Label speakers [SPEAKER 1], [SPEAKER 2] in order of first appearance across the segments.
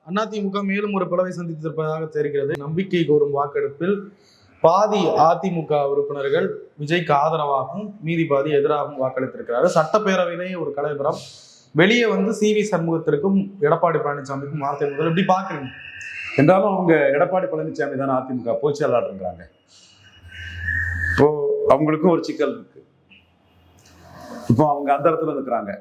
[SPEAKER 1] அதிமுக மேலும் ஒரு பிளவை சந்தித்திருப்பதாக தெரிகிறது. நம்பிக்கை கோரும் வாக்கெடுப்பில் பாதி அதிமுக உறுப்பினர்கள் விஜய்க்கு ஆதரவாகவும் மீதி பாதி எதிராகவும் வாக்களித்திருக்கிறார்கள். சட்டப்பேரவையிலேயே ஒரு கலைபுரம். வெளியே சி.வி. சண்முகத்திற்கும் எடப்பாடி பழனிசாமிக்கும் வார்த்தை முதல் எப்படி பாக்குறீங்க?
[SPEAKER 2] என்றாலும் அவங்க எடப்பாடி பழனிசாமி தானே அதிமுக பொதுச் செயலாளர்ன்றாங்க. இப்போ அவங்களுக்கும் ஒரு சிக்கல் இருக்கு. இப்போ அவங்க அந்த இடத்துல இருக்கிறாங்க.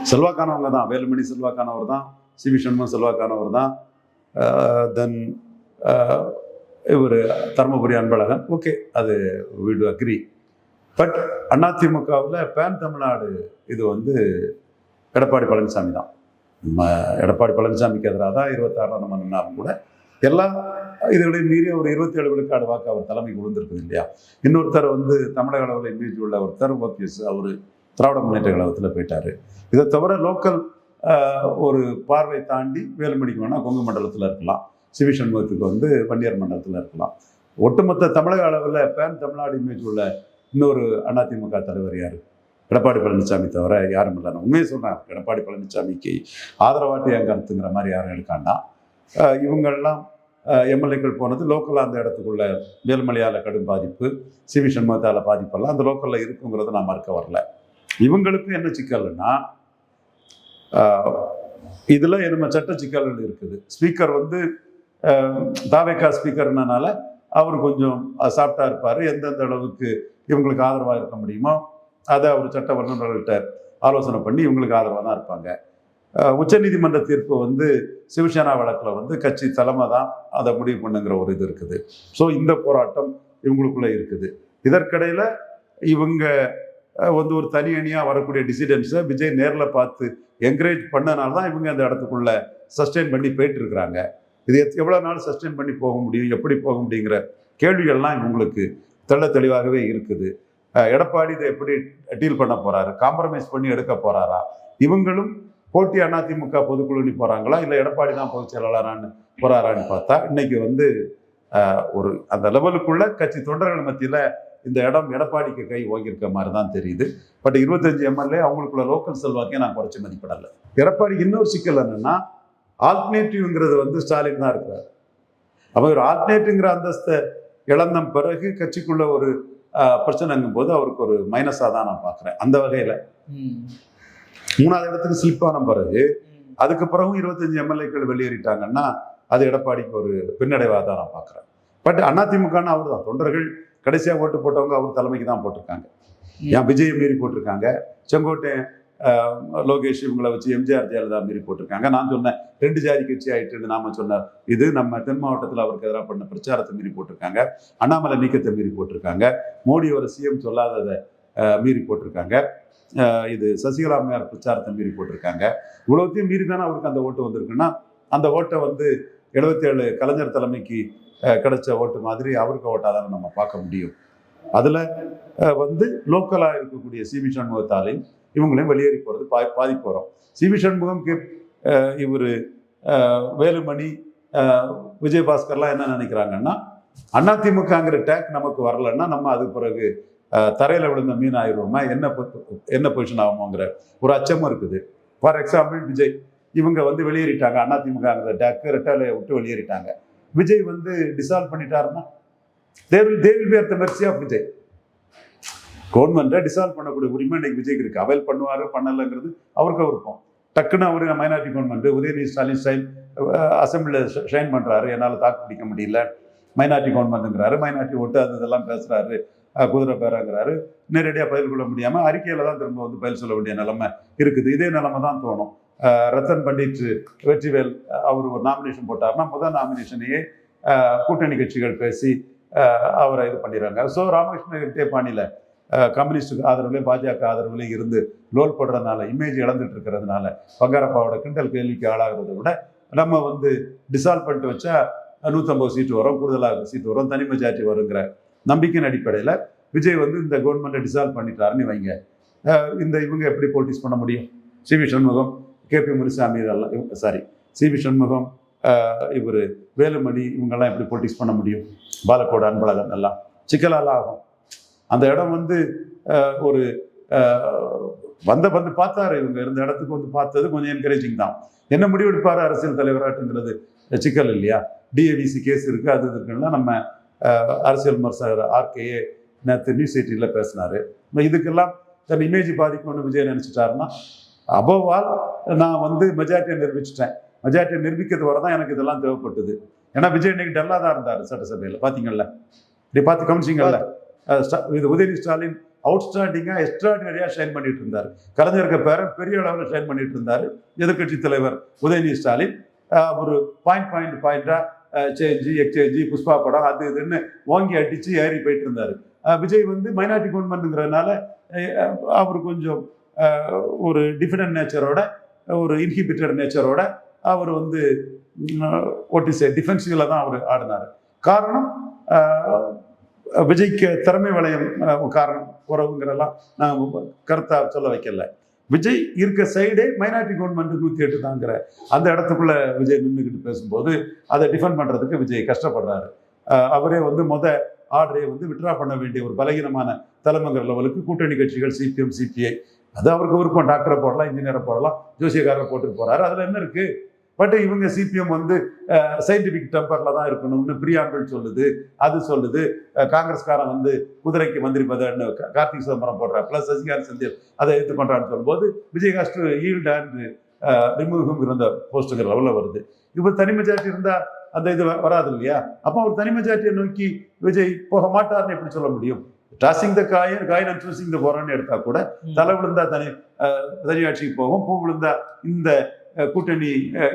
[SPEAKER 2] செல்வாக்கானவங்க தான், வேலுமணி செல்வாக்கானவர் தான், சி.வி. சண்முகம் செல்வாக்கானவர் தான், தென் இவர் தர்மபுரி அன்பழகன். ஓகே, அது we do agree. பட் அதிமுகவில் பேன் தமிழ்நாடு இது எடப்பாடி பழனிசாமி தான். எடப்பாடி பழனிசாமிக்கு எதிராக தான் 26 நம்ம நின்னாலும் கூட எல்லா இதுகளையும் மீறி ஒரு 27 விழுக்காடு வாக்கு அவர் தலைமைக்கு விழுந்திருக்குது இல்லையா. இன்னொருத்தர் தமிழக அளவில் இமேஜ் உள்ள ஒருத்தர் ஓபிஎஸ், அவர் திராவிட முன்னேற்ற கழகத்தில் போயிட்டாரு. இதை தவிர லோக்கல் ஒரு பார்வை தாண்டி வேலுமணிக்கு வேணால் கொங்கு மண்டலத்தில் இருக்கலாம், சி.வி. சண்முகத்துக்கு வன்னியர் மண்டலத்தில் இருக்கலாம். ஒட்டுமொத்த தமிழக அளவில் பேன் தமிழ்நாடு இமேஜ் உள்ள இன்னொரு அதிமுக தலைவர் யார்? எடப்பாடி பழனிசாமி தவிர யாரும் இல்லை. நான் உண்மையை சொல்கிறேன், எடப்பாடி பழனிசாமிக்கு ஆதரவாட்டி என் கருத்துங்கிற மாதிரி யாரும் எடுக்காண்டா. இவங்கெல்லாம் எம்எல்ஏக்கள் போனது லோக்கலாக அந்த இடத்துக்குள்ள வேலுமணியால் கடும் பாதிப்பு, சி.வி. சண்முகத்தால் பாதிப்பெல்லாம் அந்த லோக்கலில் இருக்குங்கிறத நான் மறுக்க வரல. இவங்களுக்கும் என்ன சிக்கல்னா, இதில் நம்ம சட்ட சிக்கல்கள் இருக்குது. ஸ்பீக்கர் தாவேக்கா ஸ்பீக்கர்னால அவர் கொஞ்சம் சாஃப்டாக இருப்பார். எந்தெந்த அளவுக்கு இவங்களுக்கு ஆதரவாக இருக்க முடியுமோ அதை அவர் சட்ட வல்லுநர்கள்ட்ட ஆலோசனை பண்ணி இவங்களுக்கு ஆதரவாக தான் இருப்பாங்க. உச்சநீதிமன்ற தீர்ப்பு சிவசேனா வழக்கில் கட்சி தலைமை தான் அதை முடிவு பண்ணுங்கிற ஒரு இது இருக்குது. ஸோ இந்த போராட்டம் இவங்களுக்குள்ளே இருக்குது. இதற்கிடையில் இவங்க ஒரு தனி அணியாக வரக்கூடிய டிசிடென்ட்ஸை விஜய் நேரில் பார்த்து என்கரேஜ் பண்ணனால தான் இவங்க அந்த இடத்துக்குள்ள சஸ்டெயின் பண்ணி போயிட்டு இருக்கிறாங்க. இது எவ்வளோ நாள் சஸ்டெயின் பண்ணி போக முடியும், எப்படி போக முடியுங்கிற கேள்விகள்லாம் இவங்களுக்கு தெளிவாகவே இருக்குது. எடப்பாடி இதை எப்படி டீல் பண்ண போறாரு, காம்ப்ரமைஸ் பண்ணி எடுக்க போறாரா, இவங்களும் போட்டி அதிமுக பொதுக்குழு போறாங்களா, இல்லை எடப்பாடி தான் பொதுச் செயலாளரான்னு போறாரான்னு பார்த்தா இன்னைக்கு ஒரு அந்த லெவலுக்குள்ள கட்சி தொண்டர்கள் மத்தியில் இந்த இடம் எடப்பாடிக்கு கை ஓங்கியிருக்க மாதிரி தான் தெரியுது. பட் 25 எம்எல்ஏ அவங்களுக்குள்ள லோக்கல் செல்வாக்கையும் நான் குறைச்சி மதிப்பிடலை. எடப்பாடிக்கு இன்னொரு சிக்கல் என்னன்னா, ஆல்டர்னேட்டிவ்ங்கிறது ஸ்டாலின் தான் இருக்கிறார். அப்போ ஒரு ஆல்டர்னேட்டிவ்ங்கிற அந்தஸ்தை இழந்த பிறகு கட்சிக்குள்ள ஒரு பிரச்சனைங்கும் போது அவருக்கு ஒரு மைனஸாக தான் நான் பார்க்குறேன். அந்த வகையில் 3ஆவது இடத்துக்கு ஸ்லிப்பான பிறகு அதுக்கு பிறகும் 25 எம்எல்ஏக்கள் வெளியேறிட்டாங்கன்னா அது எடப்பாடிக்கு ஒரு பின்னடைவாக தான் நான் பார்க்குறேன். பட் அதிமுகன்னு அவர் தான், தொண்டர்கள் கடைசியாக ஓட்டு போட்டவங்க அவர் தலைமைக்கு தான் போட்டிருக்காங்க. ஏன் விஜயை மீறி போட்டிருக்காங்க, செங்கோட்டை லோகேஷ் இவங்களை வச்சு எம்ஜிஆர் ஜெயலலிதா மீறி போட்டிருக்காங்க. நான் சொன்னேன் 2 ஜாதி கட்சி ஆயிட்டு நாம சொன்ன இது நம்ம தென் மாவட்டத்தில் அவருக்கு எதிராக பண்ண பிரச்சாரத்தை மீறி போட்டிருக்காங்க, அண்ணாமலை நீக்கத்தை மீறி போட்டிருக்காங்க, மோடி ஒரு சிஎம் சொல்லாததை மீறி போட்டிருக்காங்க, இது சசிகலா அம்மையார் பிரச்சாரத்தை மீறி போட்டிருக்காங்க. இவ்வளோத்தையும் மீறி தானே அவருக்கு அந்த ஓட்டு வந்திருக்குன்னா அந்த ஓட்டை 77 கலைஞர் தலைமைக்கு கிடைச்ச ஓட்டு மாதிரி அவருக்கு ஓட்டாக தானே நம்ம பார்க்க முடியும். அதில் லோக்கலாக இருக்கக்கூடிய சி.வி. சண்முகத்தாலையும் இவங்களையும் வெளியேறி போகிறது பாதிப்பு வரும். சி.வி. சண்முகம் இவர் வேலுமணி விஜயபாஸ்கர்லாம் என்ன நினைக்கிறாங்கன்னா, அதிமுகங்கிற டேக் நமக்கு வரலன்னா நம்ம அது பிறகு தரையில் விழுந்த மீன் ஆயிடுவோமா, என்ன பொசிஷன் ஆகுமோங்கிற ஒரு அச்சமும் இருக்குது. ஃபார் எக்ஸாம்பிள் விஜய் இவங்க வெளியேறிட்டாங்க, அதிமுகங்கிற டேக்கு ரெட்டாலையை விட்டு வெளியேறிட்டாங்க. விஜய் டிசால்வ் பண்ணிட்டாருன்னா they will be at the mercy of Vijay. கவர்மெண்ட்டை டிசால்வ் பண்ணக்கூடிய உரிமை இன்னைக்கு விஜய்க்கு இருக்கு. அவைல் பண்ணுவாரு பண்ணலைங்கிறது அவருக்கு இருக்கும். டக்குன்னு அவர் minority government Udhayanidhi Stalin style அசம்பிளியில் ஷைன் பண்ணுறாரு, என்னால் தாக்கு பிடிக்க முடியல, மைனாரிட்டி கவர்மெண்ட்டுங்கிறாரு, மைனாரிட்டி ஓட்டு அது இதெல்லாம் பேசுகிறாரு, குதிரை பேராங்கிறாரு. நேரடியாக பதில் கொள்ள முடியாமல் அறிக்கையில் தான் திரும்ப பதில் சொல்ல வேண்டிய நிலைமை இருக்குது. இதே நிலைமை தான் தோணும். ரத்தன் பண்டிட் வெற்றிவேல் அவர் ஒரு நாமினேஷன் போட்டார்னா முதல் நாமினேஷனையே கூட்டணி கட்சிகள் பேசி அவரை இது பண்ணிடுறாங்க. ஸோ ராமகிருஷ்ண ரெட்டே பாணியில் கம்யூனிஸ்டுக்கு ஆதரவுலேயும் பாஜக ஆதரவுலேயும் இருந்து லோல் போடுறதுனால இமேஜ் இழந்துட்டு இருக்கிறதுனால பங்காரப்பாவோட கிண்டல் கேள்விக்கு ஆளாகிறத விட நம்ம டிசால்வ் பண்ணிட்டு வச்சா 150 சீட்டு வரும், கூடுதலாக சீட்டு வரும், தனி மெஜாரிட்டி வருங்கிற நம்பிக்கையின் அடிப்படையில் விஜய் இந்த கவர்மெண்ட்டை டிசால்வ் பண்ணிட்டாருன்னு வைங்க. இவங்க எப்படி போலிட்டிக்ஸ் பண்ண முடியும்? சி.வி. சண்முகம், கே.பி. முனுசாமி இதெல்லாம் சி.வி. சண்முகம், இவர் வேலுமணி இவங்கெல்லாம் எப்படி போலிட்டிக்ஸ் பண்ண முடியும்? பாலக்கோடு அன்பழகன் எல்லாம் சிக்கலால் ஆகும். அந்த இடம் ஒரு வந்து பார்த்தாரு, இவங்க இருந்த இடத்துக்கு வந்து பார்த்தது கொஞ்சம் என்கரேஜிங் தான். என்ன முடிவெடுப்பாரு அரசியல் தலைவராட்டுங்கிறது சிக்கல் இல்லையா? டிஏவிசி கேஸ் இருக்கு, அது இருக்குன்னா நம்ம அரசியல் விமர்சகர் ஆர்கேஏ நேற்று நியூஸ் 18 பேசினாரு. இதுக்கெல்லாம் தன் இமேஜ் பாதிக்கும்னு விஜய் நினைச்சிட்டாருன்னா, அபோவால் நான் வந்து மெஜாரிட்டியை நிரூபிச்சிட்டேன், மெஜாரிட்டியை நிரூபிக்கிறது வரதான் எனக்கு இதெல்லாம் தேவைப்பட்டது. ஏன்னா விஜய் இன்னைக்கு டல்லாக தான் இருந்தார் சட்டசபையில், பார்த்தீங்கல்ல, இப்படி பார்த்து கவனிச்சிங்கல்ல. இது உதயநிதி ஸ்டாலின் அவுட்ஸ்டாண்டிங்காக எக்ஸ்ட்ராடினரியாக ஷைன் பண்ணிட்டு இருந்தார். கலைஞருக்கு பேர பெரிய அளவில் ஷைன் பண்ணிட்டு இருந்தார் எதிர்கட்சி தலைவர் உதயநிதி ஸ்டாலின். ஒரு பாயிண்டாக சேஞ்சு எக்ஸ்சேஞ்சு புஷ்பா படம் அது இதுன்னு வாங்கி அடித்து ஏறி போயிட்டு இருந்தார். விஜய் வந்து மைனாரிட்டி கவர்மெண்ட்டுங்கிறதுனால அவர் கொஞ்சம் ஒரு டிஃபரெண்ட் நேச்சரோட, ஒரு இன்ஹிபிட்டட் நேச்சரோட அவர் வந்து டிஃபென்சிவில் தான் அவர் ஆடினார். காரணம் விஜய்க்கு திறமை வளையம் காரணம் குறவுங்கிறதெல்லாம் நான் கருத்தாக சொல்ல வைக்கல. விஜய் இருக்க சைடே மைனாரிட்டி கவர்மெண்ட் 108 தாங்கிற அந்த இடத்துக்குள்ள விஜய் நின்றுக்கிட்டு பேசும்போது அதை டிஃபெண்ட் பண்ணுறதுக்கு விஜய் கஷ்டப்படுறாரு. அவரே வந்து ஆர்டரை வந்து விட்ரா பண்ண வேண்டிய ஒரு பலகீனமான தலைமைங்கிற லெவலுக்கு கூட்டணி கட்சிகள் சிபிஎம் சிபிஐ அது அவருக்கு விருப்பம். டாக்டரை போடலாம், இன்ஜினியரை போடலாம், ஜோசியக்காரரை போட்டுட்டு போறாரு, அதில் என்ன இருக்கு? பட் இவங்க சிபிஎம் வந்து சயின்டிபிக் டெம்பர்ல தான் இருக்கணும்னு பிரியாம்பிள் சொல்லுது, அது சொல்லுது. காங்கிரஸ்காரன் வந்து குதிரைக்கு மந்திரி பதன்னு கார்த்திக் சிதம்பரம் போடுற, பிளஸ் சசிகாந்த் செந்தில் அதை எடுத்துக்கொண்டான்னு சொல்லும்போது விஜயகாஸ்ட் ஈல்ட் அண்ட் ரிமூவ் இருந்த போஸ்ட்டுங்கிற லெவலில் வருது. இப்போ தனி மெஜாரிட்டி இருந்தால் அந்த இது வராது இல்லையா? அப்போ அவர் தனி மெஜாரிட்டியை நோக்கி விஜய் போக மாட்டார்னு எப்படி சொல்ல முடியும்? Tossing the coin and choosing the போறான்னு எடுத்தா கூட தலை விழுந்தா தனியாட்சிக்கு போகும், பூ விழுந்தா இந்த கூட்டணி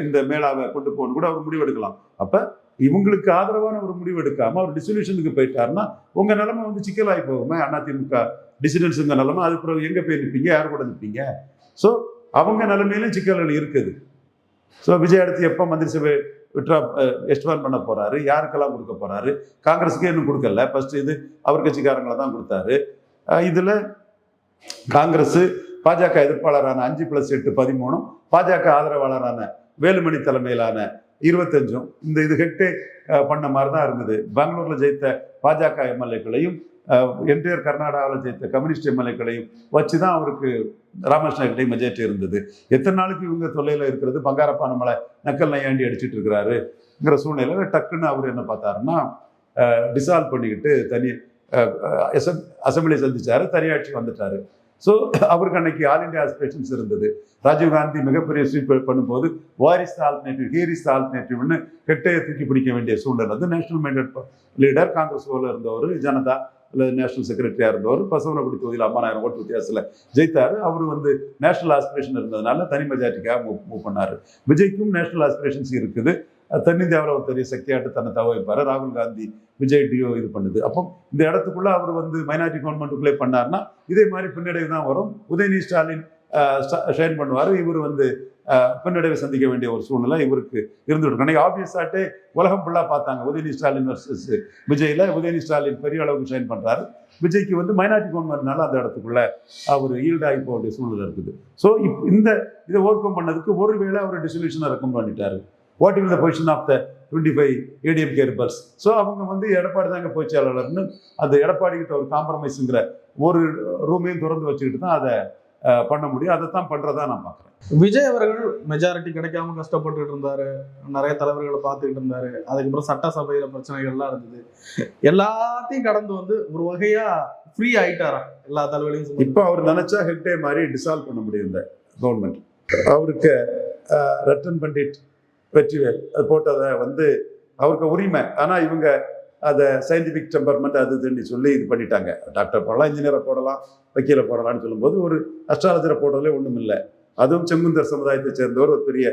[SPEAKER 2] இந்த மேலாவை கொண்டு போகணும் கூட அவர் முடிவெடுக்கலாம். அப்ப இவங்களுக்கு ஆதரவான ஒரு முடிவு எடுக்காம அவர் டிசல்யூஷனுக்கு போயிட்டாருன்னா உங்க நிலைமை வந்து சிக்கலாகி போகுமே. அதிமுக டிசிடென்ஸுங்க நிலைமை, அது பிறகு எங்க போய் நிற்பீங்க, யார் கூட நிற்பீங்க? ஸோ அவங்க நிலைமையிலும் சிக்கல்கள் இருக்குது. ஸோ விஜய் அடுத்து எப்போ மந்திரி சபை எஸ்டிமால் பண்ண போறாரு, யாருக்கெல்லாம் கொடுக்க போறாரு? காங்கிரஸுக்கே இன்னும் கொடுக்கல, ஃபர்ஸ்ட் இது அவர் கட்சிக்காரங்களை தான் கொடுத்தாரு. இதுல காங்கிரஸ் பாஜக எதிர்ப்பாளரான 5+8 13, பாஜக ஆதரவாளரான வேலுமணி தலைமையிலான 25 இந்த இது ஹெக்டே பண்ண மாதிரி தான் இருந்தது. பெங்களூர்ல ஜெயித்த பாஜக எம்எல்ஏக்களையும் என்டையர் கர்நாடகாவில் ஜெயித்த கம்யூனிஸ்ட் எம்எல்ஏக்களையும் வச்சு தான் அவருக்கு ராமகிருஷ்ண ஹெக்டே மெஜாரிட்டி இருந்தது. எத்தனை நாளைக்கு இவங்க தொல்லையில் இருக்கிறது, பங்காரப்பா நம்மளை நக்கல் நையாண்டி அடிச்சுட்டு இருக்கிறாருங்கிற சூழ்நிலையில் டக்குன்னு அவர் என்ன பார்த்தாருன்னா டிசால்வ் பண்ணிக்கிட்டு தனி அசம்பிளி சந்திச்சாரு, தனியாட்சி வந்துட்டாரு. ஸோ அவருக்கு அன்னைக்கு ஆல் இண்டியா ஆஸ்பிரேஷன்ஸ் இருந்தது. ராஜீவ்காந்தி மிகப்பெரிய ஸ்வீப் பண்ணும்போது வாரிஸ் ஆல்டர்னேட்டிவ், ஹியர் இஸ் ஆல்டர்னேட்டிவ்னு கெட்டையை தூக்கி பிடிக்க வேண்டிய சூழ்நிலை வந்து நேஷனல் மைண்டட் லீடர் காங்கிரஸ் இருந்தவர், ஜனதா நேஷனல் செக்ரட்டரியா இருந்தவர், பசவனகுடி தொகுதியில் 50,000 ஓட்டு வித்தியாசத்தில் ஜெயித்தாரு. அவர் வந்து நேஷனல் ஆஸ்பிரேஷன் இருந்ததுனால தனி மெஜாரிட்டிக்காக மூவ் பண்ணாரு. விஜய்க்கும் நேஷனல் ஆஸ்பிரேஷன்ஸ் இருக்குது, தென்னிந்தியாவில் ஒரு பெரிய சக்தியாட்டு தன்னை தவ வைப்பாரு. ராகுல் காந்தி விஜய் டியோ இது பண்ணுது. அப்போ இந்த இடத்துக்குள்ள அவர் வந்து மைனாரிட்டி கவர்மெண்ட்டுக்குள்ளே பண்ணார்னா இதே மாதிரி பின்னடைவு தான் வரும். உதயநிதி ஸ்டாலின் ஷைன் பண்ணுவார், இவர் வந்து பின்னடைவை சந்திக்க வேண்டிய ஒரு சூழ்நிலை இவருக்கு இருந்துட்டு. அன்னைக்கு ஆப்வியஸாட்டே உலகம் ஃபுல்லாக பார்த்தாங்க உதயநிதி ஸ்டாலின் வர்சஸ் விஜய்ல. உதயநிதி ஸ்டாலின் பெரிய அளவுக்கு ஷைன் பண்றாரு, விஜய்க்கு வந்து மைனாரிட்டி கவர்மெண்ட்னால அந்த இடத்துக்குள்ள அவர் ஈல்டாகி போக வேண்டிய சூழ்நிலை இருக்குது. ஸோ இதை ஓவர் கம் பண்ணதுக்கு ஒருவேளை அவர் டிசல்யூஷனை ரெக்கமெண்ட் பண்ணிட்டாரு. What is the position of the 25 ADMK rebels? So அவங்க வந்து எடப்பாடி தாங்க பொதுச்செயலாளர்னு அந்த எடப்பாடி கிட்ட ஒரு காம்ப்ரமைஸுங்கிற ஒரு ரூமையும் திறந்து வச்சுக்கிட்டு தான் அதை பண்ண முடியும். அதை தான் பண்றதா நான் பார்க்குறேன்.
[SPEAKER 1] விஜய் அவர்கள் மெஜாரிட்டி கிடைக்காம கஷ்டப்பட்டுட்டு இருந்தாரு, நிறைய தலைவர்களை பார்த்துக்கிட்டு இருந்தாரு. அதுக்கப்புறம் சட்டசபையில பிரச்சனைகள்லாம் இருந்தது. எல்லாத்தையும் கடந்து வந்து ஒரு வகையா ஃப்ரீ ஆயிட்டாராம் எல்லா தலைவர்களையும்.
[SPEAKER 2] இப்போ அவர் நினைச்சா ஹெக்டே மாதிரி டிசால்வ் பண்ண முடியும் இந்த கவர்மெண்ட். அவருக்கு ரத்தன் பண்டிட் வெற்றிவேல் அது போட்டதை வந்து அவருக்கு உரிமை. ஆனால் இவங்க அதை சயின்டிஃபிக் டெம்பர்மெண்ட் அது இதுன்னு சொல்லி இது பண்ணிட்டாங்க. டாக்டர் போடலாம், இன்ஜினியரை போடலாம், வக்கீலை போடலாம்னு சொல்லும்போது ஒரு அஸ்ட்ராலஜரை போடுறதுலே ஒன்றும் இல்லை. அதுவும் செங்குந்தர் சமுதாயத்தை சேர்ந்தவர் ஒரு பெரிய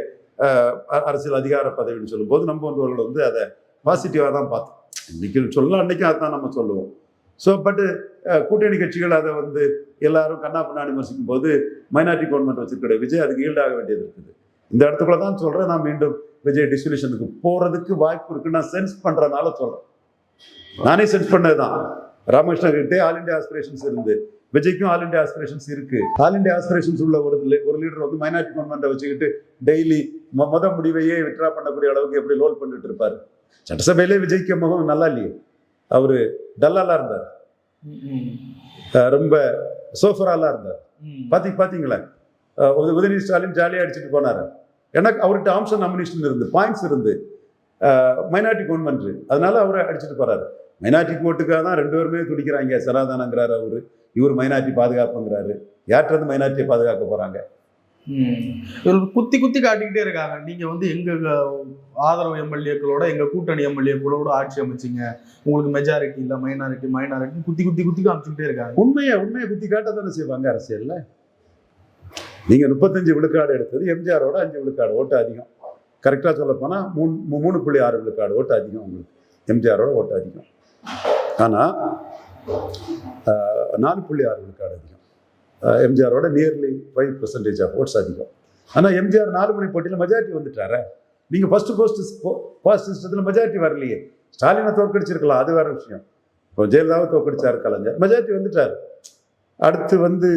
[SPEAKER 2] அரசியல் அதிகார பதவின்னு சொல்லும்போது நம்ம ஒன்றவர்கள் வந்து அதை பாசிட்டிவாக தான் பார்த்தோம். இன்னைக்கு சொல்லலாம், அன்னைக்கும் அதுதான் நம்ம சொல்லுவோம். ஸோ பட்டு கூட்டணி கட்சிகள் அதை வந்து எல்லாரும் கண்ணா பின்னாடி விமர்சிக்கும் போது மைனாரிட்டி கவர்மெண்ட் வச்சிருக்கிற விஜய் அதுக்கு ஈல்டாக வேண்டியது இருக்குது. இந்த இடத்துக்குள்ள தான் சொல்கிறேன், நான் மீண்டும் விஜய் டிசல்யூஷனுக்கு போகிறதுக்கு வாய்ப்பு இருக்குன்னு நான் சென்ஸ் பண்ணுறதுனால சொல்கிறேன். நானே சென்ஸ் பண்ணதுதான். ராமகிருஷ்ணன் கிட்டே ஆல் இண்டியா ஆஸ்பிரேஷன்ஸ் இருந்து விஜய்க்கும் ஆல் இண்டியா ஆஸ்பிரேஷன்ஸ் இருக்கு. ஆல் இண்டியா ஆஸ்பிரேஷன்ஸ் உள்ள ஒரு லீடர் வந்து மைனாரிட்டி கவர்மெண்ட்டை வச்சுக்கிட்டு டெய்லி முடிவையே விட்ரா பண்ணக்கூடிய அளவுக்கு எப்படி லோல் பண்ணிட்டு இருப்பாரு. சட்டசபையிலே விஜய்க்கு முகம் நல்லா இல்லையே, அவரு டல்லாலாம் இருந்தார், ரொம்ப சோஃபராலாம் இருந்தார். பாத்தீங்களா? உதயநிதி ஸ்டாலின் ஜாலியா அடிச்சுட்டு போனாரு. எனக்கு அவர்கிட்ட ஆம்சன் அம்யூனிஷன் இருந்து, பாயிண்ட்ஸ் இருந்து, மைனாரிட்டி கவர்மெண்ட், அதனால அவரை அடிச்சுட்டு போறாரு. மைனாரிட்டி ஓட்டுக்காக தான் ரெண்டு பேருமே துடிக்கிறாங்க. சனாதனங்கிறாரு அவரு, இவர் மைனாரிட்டி பாதுகாப்புங்கிறாரு. யார்கிட்ட இருந்து மைனாரிட்டியை பாதுகாக்க போறாங்க?
[SPEAKER 1] குத்தி குத்தி காட்டிக்கிட்டே இருக்காங்க. நீங்க வந்து எங்க ஆதரவு எம்எல்ஏக்களோட, எங்க கூட்டணி எம்எல்ஏக்களோட ஆட்சி அமைச்சிங்க, உங்களுக்கு மெஜாரிட்டி இல்ல, மைனாரிட்டி குத்தி குத்தி குத்தி காமிச்சுக்கிட்டே இருக்காங்க.
[SPEAKER 2] உண்மையை குத்தி காட்ட தானே செய்வாங்க அரசியல்ல. நீங்க 35 விழுக்காடு எடுத்தது எம்ஜிஆரோட 5 விழுக்காடு ஓட்டு அதிகம். கரெக்டா சொல்ல போனா 3.6 விழுக்காடு ஓட்டு அதிகம் உங்களுக்கு. எம்ஜிஆரோட ஓட்டு அதிகம். ஆனா 4.6 விழுக்காடு அதிகம். எம்ஜிஆரோட நியர்லி 5% ஆஃப் ஓட்ஸ் அதிகம். ஆனா எம்ஜிஆர் 4 முனை போட்டியில் மெஜாரிட்டி வந்துட்டார. நீங்க ஃபர்ஸ்ட் சிஸ்டத்தில் மெஜாரிட்டி வரலையே. ஸ்டாலினை தோற்கடிச்சிருக்கலாம், அது வேற விஷயம். இப்போ ஜெயலலிதாவை தோற்கடிச்சாரு கலைஞர், மெஜாரிட்டி வந்துட்டாரு. அடுத்து வந்து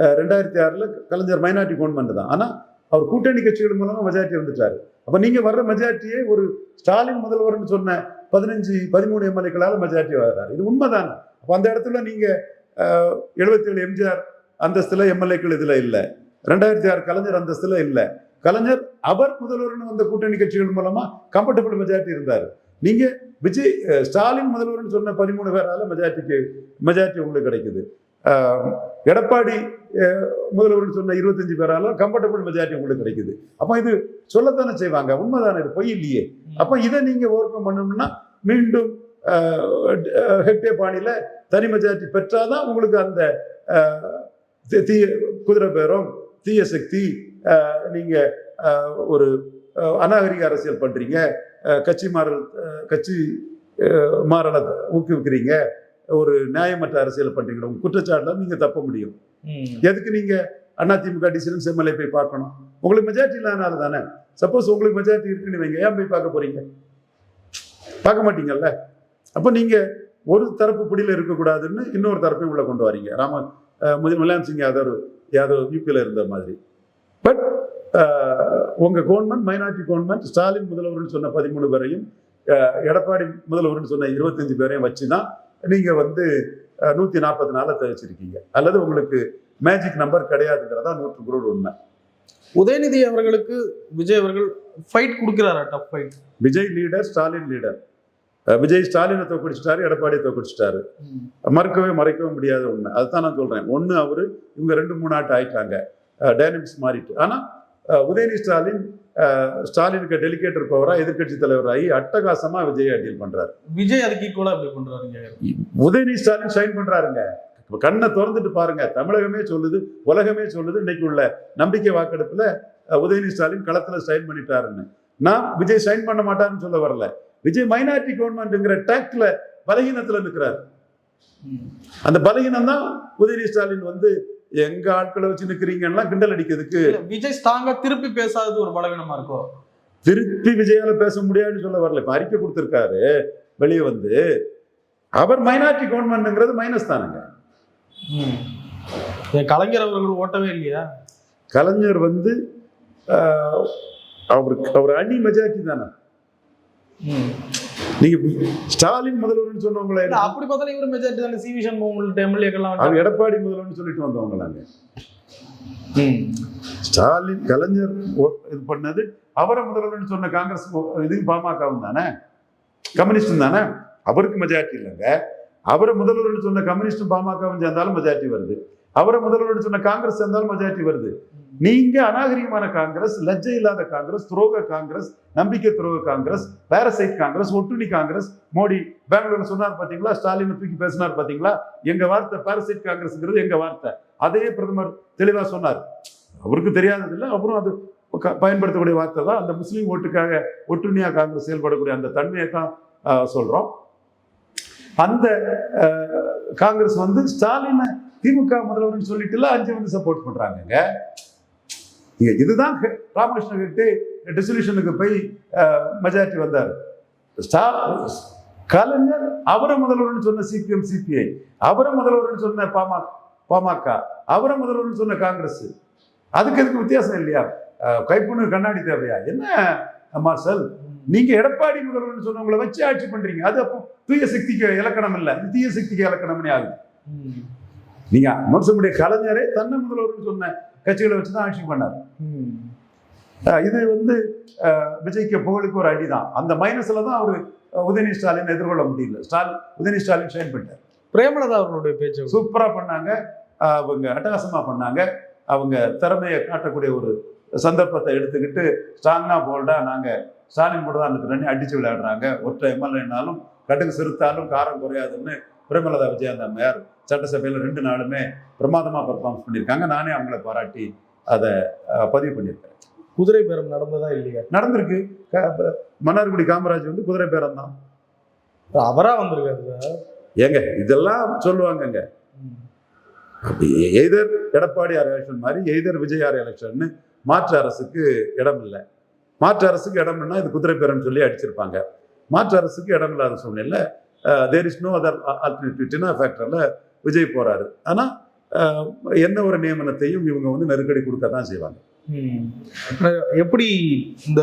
[SPEAKER 2] 2006 கலைஞர் மைனாரிட்டி கவர்மெண்ட் தான். ஆனா அவர் கூட்டணி கட்சிகள் மூலமா மெஜாரிட்டி வந்துட்டாரு. அப்ப நீங்க வர்ற மெஜாரிட்டியே ஒரு ஸ்டாலின் முதல்வர்னு சொன்ன 13 எம்எல்ஏக்களால மெஜாரிட்டி வர்றாரு. இது உண்மைதானே? அப்ப அந்த இடத்துல நீங்க 77 எம்ஜிஆர் அந்தஸ்துல எம்எல்ஏக்கள் இதுல இல்ல, 2006 கலைஞர் அந்தஸ்துல இல்ல. கலைஞர் அவர் முதல்வர்னு வந்த கூட்டணி கட்சிகள் மூலமா கம்ஃபர்டபுள் மெஜாரிட்டி இருந்தாரு. நீங்க விஜய் ஸ்டாலின் முதல்வர்னு சொன்ன 13 பேரால மெஜாரிட்டி உங்களுக்கு கிடைக்குது. எடப்பாடி முதல்வர்னு சொன்ன 25 பேரால கம்ஃபர்டபுள் மெஜாரிட்டி உங்களுக்கு கிடைக்குது. அப்ப இது சொல்லத்தானே செய்வாங்க, உண்மைதானே, இது பொய் இல்லையே. அப்ப இதை நீங்க ஓவர் கம் பண்ணணும்னா மீண்டும் ஹெக்டே பாணியில தனி மெஜாரிட்டி பெற்றாதான் உங்களுக்கு அந்த தீய குதிரை பேரம், தீய சக்தி, நீங்க ஒரு அநாகரிக அரசியல் பண்றீங்க, கட்சி மாறலை ஊக்குவிக்கிறீங்க, ஒரு நியாயமற்ற அரசியல் பண்றீங்க, உங்க குற்றச்சாட்டுல நீங்க தப்ப முடியும். எதுக்கு நீங்க அதிமுக டிசிடன்ஸ் எம்எல்ஏ போய் பார்க்கணும்? உங்களுக்கு மெஜாரிட்டி இல்லாதனால தானே. சப்போஸ் உங்களுக்கு மெஜாரிட்டி இருக்குன்னு வைங்க, ஏன் போய் பார்க்க போறீங்க? பார்க்க மாட்டீங்கல்ல. அப்ப நீங்க ஒரு தரப்பு பிடியில இருக்கக்கூடாதுன்னு இன்னொரு தரப்பையும் உள்ள கொண்டு வரீங்க. முலாயம் சிங் யாதவ் யூபியில இருந்த மாதிரி. பட் உங்க கவர்மெண்ட் மைனாரிட்டி கவர்மெண்ட் ஸ்டாலின் முதல்வர்னு சொன்ன 13 பேரையும் எடப்பாடி முதல்வர்னு சொன்ன 25 பேரையும் வச்சுதான் நீங்க வந்து 144 தவிச்சிருக்கீங்க. அல்லது உங்களுக்கு மேஜிக் நம்பர் கிடையாதுங்கிறதா 100% உண்மை.
[SPEAKER 1] உதயநிதி அவர்களுக்கு விஜய் அவர்கள் ஃபைட் கொடுக்கிறாரா? Tough fight. Vijay
[SPEAKER 2] leader, Stalin leader. Vijay ஸ்டாலினை தோக்கடிச்சிட்டாரு, எடப்பாடியை தோக்கடிச்சிட்டாரு. மறைக்கவே முடியாத உண்மை. அதுதான் நான் சொல்றேன். ஒண்ணு அவரு, இவங்க 2-3 ஆட்டு ஆயிட்டாங்க, டைனமிக்ஸ் மாறிட்டு. ஆனா உதயநிதி ஸ்டாலினுக்கு டெலிகேட்டர் பவரா எதிர்கட்சி தலைவராகி அட்டகாசமா விஜய் டீல் பண்றாரு.
[SPEAKER 1] விஜய் அதுக்கு ஈக்குவலா எப்படி பண்றாருங்க?
[SPEAKER 2] உதயநிதி ஸ்டாலின் ஷைன் பண்றாருங்க. கண்ணை திறந்துட்டு பாருங்க. தமிழகமே சொல்லுது, உலகமே சொல்லுது, இன்னைக்கு உள்ள நம்பிக்கை வாக்கெடுப்புல உதயநிதி ஸ்டாலின் களத்துல ஷைன் பண்ணிட்டாருன்னு. நான் விஜய் ஷைன் பண்ண மாட்டாருன்னு சொல்ல வரல. விஜய் மைனாரிட்டி கவர்மெண்ட்ங்கிற டாக்ட்ல பலகீனத்துல நிற்கிறார். அந்த பலகீனம் தான் உதயநிதி ஸ்டாலின் வந்து எங்க ஆட்களை வச்சு நிக்கிறீங்கன்னா கிண்டல் அடிக்கிறதுக்கு.
[SPEAKER 1] விஜய் ஸ்ட்ராங்கா திருப்பி பேசாதது ஒரு பலவீனமா இருக்கும்.
[SPEAKER 2] திருப்பி விஜயால பேச முடியாதுன்னு சொல்ல வரல. இப்ப அறிக்கை கொடுத்திருக்காரு வெளியே வந்து, அவர் மைனாரிட்டி கவர்மெண்ட்ங்கிறது மைனஸ் தானுங்க.
[SPEAKER 1] கலைஞர் அவர்கள் ஓட்டவே இல்லையா?
[SPEAKER 2] கலைஞர் வந்து அவர் அணி மெஜாரிட்டி தானே. நீங்க ஸ்டாலின் முதல்வர்னு சொன்னவங்களே
[SPEAKER 1] அப்படி பார்த்தாலும் இவர் மெஜாரிட்டி தானே. சிவி சண்முகம் எம்எல்ஏக்கெல்லாம்
[SPEAKER 2] அவர் எடப்பாடி முதல்வர்னு சொல்லிட்டு வந்தவங்களாங்க. ஸ்டாலின் கலைஞர் இது பண்ணது அவரை முதல்வர்னு சொன்ன காங்கிரஸ் இதையும் பாமகவும் தானே, கம்யூனிஸ்டும் தானே. அவருக்கு மெஜாரிட்டி இல்லைங்க. அவரை முதல்வர்னு சொன்ன கம்யூனிஸ்டும் பாமகவும் சேர்ந்தாலும் மெஜாரிட்டி வருது. அவரை முதல்வர்னு சொன்ன காங்கிரஸ் சேர்ந்தாலும் மெஜாரிட்டி வருது. நீங்க அநாகரிகமான காங்கிரஸ், லஜ்ஜை இல்லாத காங்கிரஸ், துரோக காங்கிரஸ், நம்பிக்கை துரோக காங்கிரஸ், பாரசைட் காங்கிரஸ், ஒட்டுணி காங்கிரஸ். மோடி பெங்களூர்ல சொன்னார் பாத்தீங்களா, ஸ்டாலின் தூக்கி பேசினார் பாத்தீங்களா, எங்க வார்த்தை பாரசைட் காங்கிரஸ்ங்கிறது எங்க வார்த்தை. அதே பிரதமர் தெளிவா சொன்னார். அவருக்கு தெரியாதது இல்லை, அவரும் அது பயன்படுத்தக்கூடிய வார்த்தை தான். அந்த முஸ்லீம் ஓட்டுக்காக ஒட்டுணியா காங்கிரஸ் செயல்படக்கூடிய அந்த தன்மையை தான் சொல்றோம். அந்த காங்கிரஸ் வந்து ஸ்டாலினை திமுக முதல்வர்னு சொல்லிட்டுல 5 வந்து சப்போர்ட் பண்றாங்க. இதுதான் ராமகிருஷ்ண ரெட்டி டெசிலியூஷனுக்கு போய் மெஜாரிட்டி வந்தார். கலைஞர் அவரை முதல்வர்னு சொன்ன சிபிஎம் சிபிஐ, அவரை முதல்வர்னு சொன்ன பாமக, அவரை முதல்வர்னு சொன்ன காங்கிரஸ். அதுக்கு எதுக்கு வித்தியாசம் இல்லையா? கைப்புண்ணு கண்ணாடி தேவையா என்ன மார்ஷல்? நீங்க எடப்பாடி முதல்வர்னு சொன்னவங்களை வச்சு ஆட்சி பண்றீங்க. அது அப்போ தூய சக்திக்கு இலக்கணம் இல்லை, தீய சக்திக்கு இலக்கணம்னே ஆகுது. நீங்க முரசமுடைய கலைஞரே தன்னை முதல்வர் சொன்ன கட்சிகளை வச்சுதான் ஆட்சி பண்ணார். இது வந்து விஜய்க்கு புகழுக்கு ஒரு அடிதான். அந்த மைனஸ்ல தான் அவர் உதயநிதி ஸ்டாலின் எதிர்கொள்ள முடியல. உதயநிதி ஸ்டாலின் ஷைன் பண்ணிட்டார்.
[SPEAKER 1] பிரேமலதா அவர்களுடைய பேச்சு
[SPEAKER 2] சூப்பரா பண்ணாங்க. அவங்க அட்டகாசமா பண்ணாங்க. அவங்க திறமையை காட்டக்கூடிய ஒரு சந்தர்ப்பத்தை எடுத்துக்கிட்டு ஸ்ட்ராங்கா போல்டா நாங்க ஸ்டாலின் கூட தான் இருக்கிறேன்னு அடிச்சு விளையாடுறாங்க. ஒற்றை எம்எல்ஏனாலும் கடுகு சிறுத்தாலும் காரம் குறையாதுன்னு பிரேமலதா விஜயகாந்த் அம்மையார் சட்டசபையில் 2 நாளுமே பிரமாதமா பெர்ஃபார்மன்ஸ் பண்ணியிருக்காங்க. நானே அவங்கள பாராட்டி அதை பதிவு பண்ணியிருக்கேன்.
[SPEAKER 1] குதிரை பேரம் நடந்ததா இல்லையா?
[SPEAKER 2] நடந்திருக்கு. மன்னார்குடி காமராஜ் வந்து குதிரை பேரம் தான்.
[SPEAKER 1] அவரா வந்திருக்காரு.
[SPEAKER 2] ஏங்க இதெல்லாம் சொல்லுவாங்கங்க. எய்தர் எடப்பாடியார் எலெக்ஷன் மாதிரி எய்தர் விஜயார் எலெக்ஷன் மாற்று அரசுக்கு இடம் இல்லை. மாற்று அரசுக்கு இடம் இல்லைன்னா இது குதிரை பேரன்னு சொல்லி அடிச்சிருப்பாங்க. மாற்று அரசுக்கு இடம் இல்லாத சூழ்நிலை தேர் இஸ் நோ அதர் ஆல்டர்னேட்டிவ்னா ஃபேக்டர்ல விஜய் போறாரு. ஆனா எந்த ஒரு நியமனத்தையும் இவங்க வந்து நெருக்கடி கொடுக்க தான் செய்வாங்க.
[SPEAKER 1] எப்படி இந்த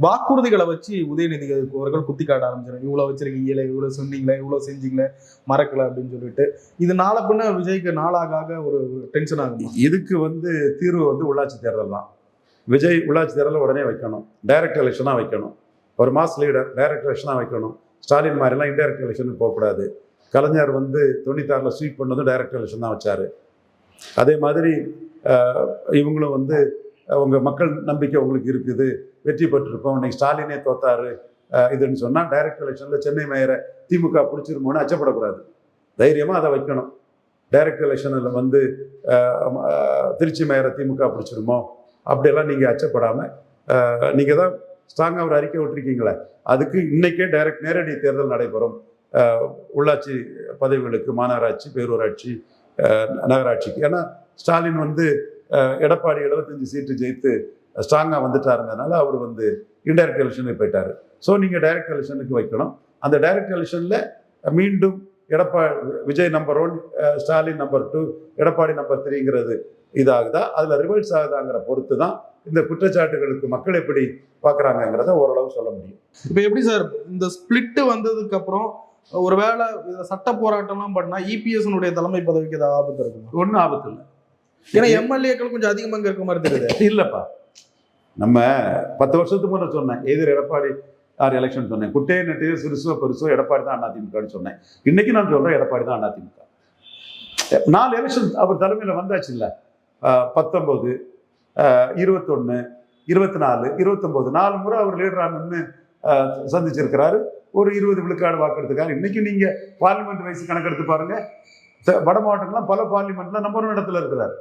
[SPEAKER 1] வாக்குறுதிகளை வச்சு உதயநிதி அவர்கள் குத்தி காட்ட ஆரம்பிச்சாங்க. இவ்வளவு வச்சிருக்கீங்களே, இவ்வளவு சொன்னீங்களே, இவ்வளவு செஞ்சீங்களே, மறக்கல அப்படின்னு சொல்லிட்டு. இது நாளை பின்ன விஜய்க்கு நாளாக ஒரு டென்ஷன் ஆகும்.
[SPEAKER 2] இதுக்கு வந்து தீர்வு வந்து உள்ளாட்சி தேர்தல் தான். விஜய் உள்ளாட்சி தேர்தலை உடனே வைக்கணும். டைரக்ட் எலெக்ஷனா வைக்கணும். ஒரு மாஸ் லீடர் டைரக்ட் எலெக்ஷனா வைக்கணும். ஸ்டாலின் மாதிரிலாம் இன்டைரக்ட் எலெக்ஷனுக்கு போகக்கூடாது. கலைஞர் வந்து 96 ஸ்வீப் பண்ணதும் டைரக்ட் எலெக்ஷன் தான் வச்சாரு. அதே மாதிரி இவங்களும் வந்து உங்கள் மக்கள் நம்பிக்கை உங்களுக்கு இருக்குது, வெற்றி பெற்றிருக்கோம், இன்னைக்கு ஸ்டாலினே தோத்தாரு இதுன்னு சொன்னால் டைரக்ட் எலெக்ஷனில் சென்னை மேயரை திமுக பிடிச்சிருமோன்னு அச்சப்படக்கூடாது. தைரியமாக அதை வைக்கணும். டைரக்ட் எலெக்ஷனில் வந்து திருச்சி மேயரை திமுக பிடிச்சிருமோ அப்படியெல்லாம் நீங்கள் அச்சப்படாமல் நீங்கள் தான் ஸ்ட்ராங்காக ஒரு அறிக்கை விட்டுருக்கீங்களே, அதுக்கு இன்னைக்கே நேரடி தேர்தல் நடைபெறும். உள்ளாட்சி பதவிகளுக்கு, மாநகராட்சி, பேரூராட்சி, நகராட்சிக்கு. ஏன்னா ஸ்டாலின் வந்து எடப்பாடி 75 சீட்டு ஜெயித்து ஸ்ட்ராங்காக வந்துட்டாருங்கிறதுனால அவர் வந்து இன்டைரக்ட் எலெக்ஷனுக்கு போயிட்டாரு. ஸோ நீங்கள் டைரக்ட் எலெக்ஷனுக்கு வைக்கணும். அந்த டைரக்ட் எலெக்ஷனில் மீண்டும் Vijay number 1, Stalin number 2, Edappadi number 3ங்கிறது இதாகுதா, அதில் ரிவர்ஸ் ஆகுதாங்கிற பொறுத்து தான் இந்த குற்றச்சாட்டுகளுக்கு மக்கள் எப்படி பார்க்குறாங்கிறத ஓரளவு சொல்ல முடியும்.
[SPEAKER 1] இப்போ எப்படி சார் இந்த ஸ்பிளிட்டு வந்ததுக்கு அப்புறம் ஒருவேளை சட்ட போராட்டம்லாம் பண்ணா இபிஎஸ்னுடைய தலைமை பதவிக்கு ஏதாவது ஆபத்து இருக்குமா?
[SPEAKER 2] ஒன்றும் ஆபத்து இல்லை.
[SPEAKER 1] ஏன்னா எம்எல்ஏக்கள் கொஞ்சம் அதிகமாக இருக்க மாதிரி தெரியுது.
[SPEAKER 2] இல்லைப்பா, நம்ம 10 வருஷத்துக்கு முன்னே சொன்னேன் எதிர் எடப்பாடி எலெக்ஷன் சொன்னேன். குட்டையை நெட்டையோ சிறுசோ பெருசோ எடப்பாடி தான் அதிமுகன்னு சொன்னேன். இன்னைக்கு நான் சொல்றேன் எடப்பாடி தான் அதிமுக. 4 எலெக்ஷன் அவர் தலைமையில் வந்தாச்சு இல்லை. 19, 21, 24, 29 4 முறை அவர் லீடராக நின்று சந்திச்சிருக்கிறாரு. ஒரு 20 விழுக்காடு வாக்கெடுத்துக்காரு. இன்னைக்கு நீங்க பார்லிமெண்ட் வைஸ் கணக்கெடுத்து பாருங்க, வட மாவட்டங்கள்லாம் பல பார்லிமெண்ட்ல நம்பர் 1 இடத்துல இருக்கிறார்.